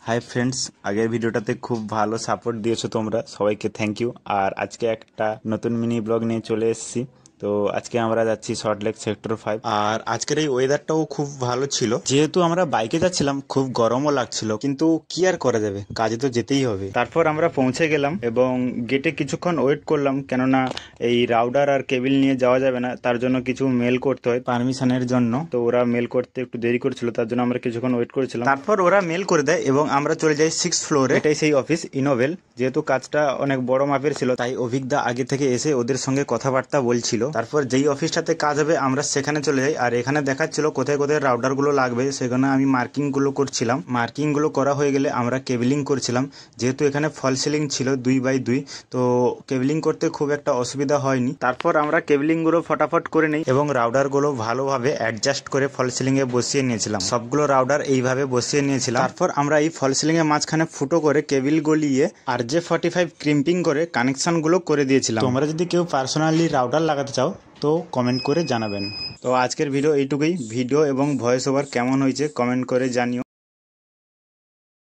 Hi friends, আগের ভিডিওটাতে খুব ভালো সাপোর্ট দিয়েছো তোমরা, সবাইকে থ্যাংক ইউ। আর আজকে একটা নতুন মিনি ব্লগ নিয়ে চলে এসেছি। তো আজকে আমরা যাচ্ছি সল্টলেক সেক্টর 5। আর আজকের এই ওয়েদারটাও খুব ভালো ছিল, যেহেতু আমরা বাইকে যাচ্ছিলাম, খুব গরমও লাগছিল, কিন্তু কি আর করা যাবে, কাজে তো যেতেই হবে। তারপর আমরা পৌঁছে গেলাম এবং গেটে কিছুক্ষণ ওয়েট করলাম, কেননা এই রাউডার আর কেবিল নিয়ে যাওয়া যাবে না, তার জন্য কিছু মেল করতে হয় পারমিশনের জন্য। তো ওরা মেল করতে একটু দেরি করছিল, তার জন্য আমরা কিছুক্ষণ ওয়েট করেছিলাম। তারপর ওরা মেল করে দেয় এবং আমরা চলে যাই 6th ফ্লোরে। এটাই সেই অফিস ইনোভেল। যেহেতু কাজটা অনেক বড় মাপের ছিল, তাই অভিজ্ঞতা আগে থেকে এসে ওদের সঙ্গে কথাবার্তা বলছিল। তারপর যেই অফিসটাতে কাজ হবে আমরা সেখানে চলে যাই। আর এখানে দেখাচ্ছিল কোথায় কোথায় রাউডার গুলো লাগবে, সেখানে আমি মার্কিং গুলো করছিলাম। মার্কিং গুলো করা হয়ে গেলে আমরা কেবলিং করছিলাম। যেহেতু এখানে ফল সিলিং ছিল 2x2, তো কেবলিং করতে খুব একটা অসুবিধা হয়নি। তারপর আমরা কেবলিং গুলো ফটাফট করে নিই এবং রাউডার গুলো ভালোভাবে অ্যাডজাস্ট করে ফল সিলিং এ বসিয়ে নিয়েছিলাম। সবগুলো রাউডার এইভাবে বসিয়ে নিয়েছিলাম। তারপর আমরা এই ফল সিলিং এর মাঝখানে ফুটো করে কেবিল গলিয়ে RJ45 ক্রিম্পিং করে কানেকশন গুলো করে দিয়েছিলাম। তোমরা যদি কেউ পার্সোনালি রাউডার লাগাতে চাও তো কমেন্ট করে জানাবেন। তো আজকের ভিডিও এইটুকুই। ভিডিও এবং ভয়েস ওভার কেমন হয়েছে কমেন্ট করে জানিও।